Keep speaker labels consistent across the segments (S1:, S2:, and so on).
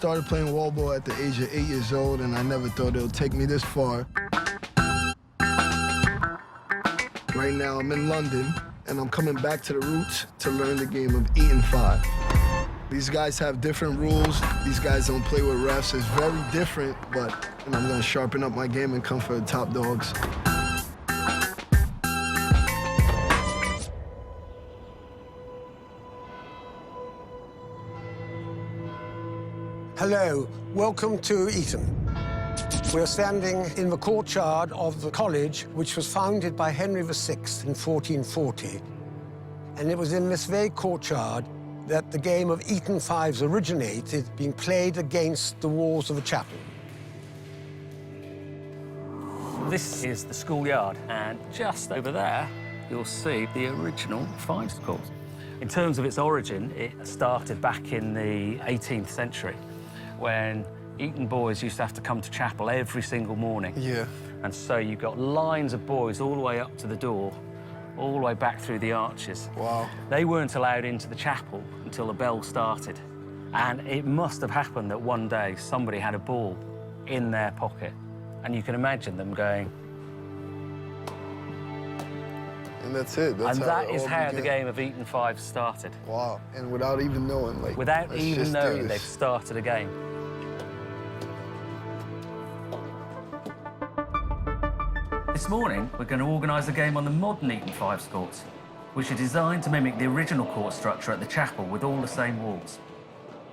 S1: started playing wall ball at the age of 8 years old, and I never thought it would take me this far. Right now, I'm in London, and I'm coming back to the roots to learn the game of Eton 5. These guys have different rules. These guys don't play with refs. It's very different, but I'm gonna sharpen up my game and come for the top dogs.
S2: Hello, welcome to Eton. We're standing in the courtyard of the college, which was founded by Henry VI in 1440. And it was in this very courtyard that the game of Eton Fives originated, being played against the walls of a chapel.
S3: This is the schoolyard, and just over there, you'll see the original Fives court. In terms of its origin, it started back in the 18th century, when Eton boys used to have to come to chapel every single morning.
S1: Yeah.
S3: And so you've got lines of boys all the way up to the door, all the way back through the arches.
S1: Wow.
S3: They weren't allowed into the chapel until the bell started. And it must have happened that one day somebody had a ball in their pocket. And you can imagine them going...
S1: And that's it. That's
S3: and
S1: how
S3: that
S1: it
S3: is
S1: all
S3: how the
S1: began.
S3: game of Eton Five started.
S1: Wow. And without even knowing, like...
S3: Without
S1: let's
S3: even
S1: just do
S3: knowing
S1: this.
S3: they've started a game. This morning, we're going to organise a game on the modern Eton Fives courts, which are designed to mimic the original court structure at the chapel with all the same walls.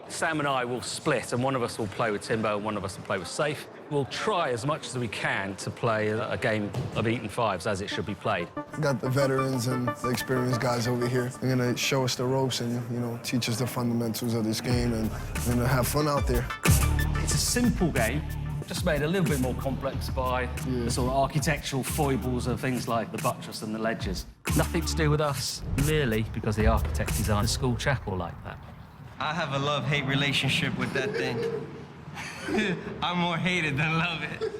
S3: Sam and I will split, and one of us will play with Timbo and one of us will play with Safe. We'll try as much as we can to play a game of Eton Fives as it should be played.
S1: Got the veterans and the experienced guys over here. They're gonna show us the ropes and, you know, teach us the fundamentals of this game, and we're gonna have fun out there.
S3: It's a simple game, just made a little bit more complex by the sort of architectural foibles of things like the buttress and the ledges. Nothing to do with us, merely because the architect designed a school chapel like that.
S4: I have a love-hate relationship with that thing. I'm more hated than love it.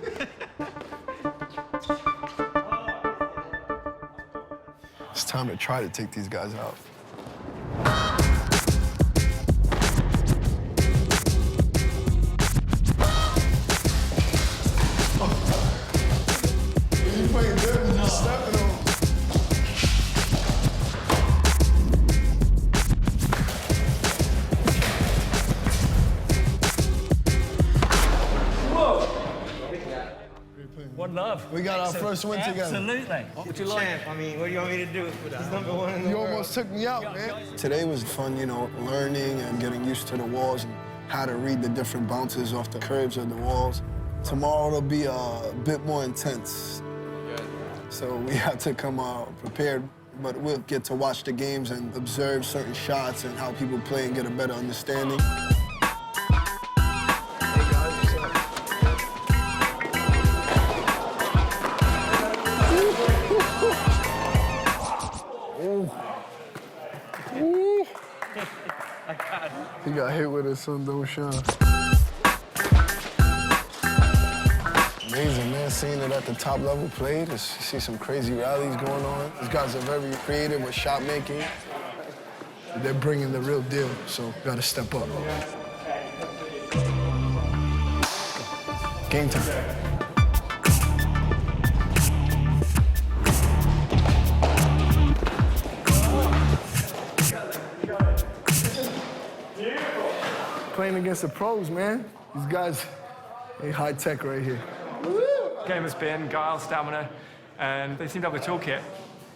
S1: It's time to try to take these guys out. You playing good, you stepping on.
S3: One love.
S1: We got our first win together.
S3: Absolutely. What would you like?
S4: Champ, I mean, what do you want me to do? He's #1 in the
S1: You
S4: world.
S1: almost took me out, man. Today was fun, you know, learning and getting used to the walls and how to read the different bounces off the curves of the walls. Tomorrow it'll be a bit more intense. So we have to come prepared, but we'll get to watch the games and observe certain shots and how people play and get a better understanding. He got hit with his son, don't shine. Amazing, man, seeing it at the top level played. You see some crazy rallies going on. These guys are very creative with shot making. They're bringing the real deal, so gotta step up. Game time. Playing against the pros, man. These guys, they high tech right here.
S5: Game has been guile, stamina, and they seem to have a toolkit.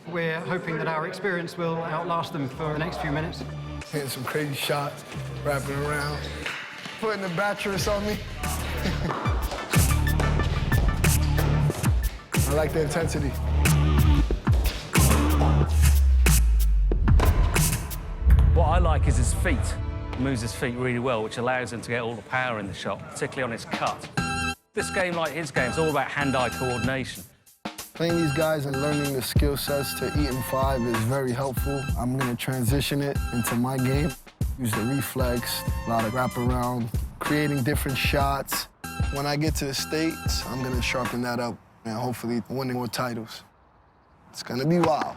S6: We're hoping that our experience will outlast them for the next few minutes.
S1: Hitting some crazy shots, wrapping around, putting the batteries on me. I like the intensity.
S3: What I like is his feet. He moves his feet really well, which allows him to get all the power in the shot, particularly on his cut. This game, like his game, is all about hand-eye coordination.
S1: Playing these guys and learning the skill sets to Eton 5 is very helpful. I'm gonna transition it into my game. Use the reflex, a lot of wraparound, creating different shots. When I get to the States, I'm gonna sharpen that up and hopefully winning more titles. It's gonna be wild.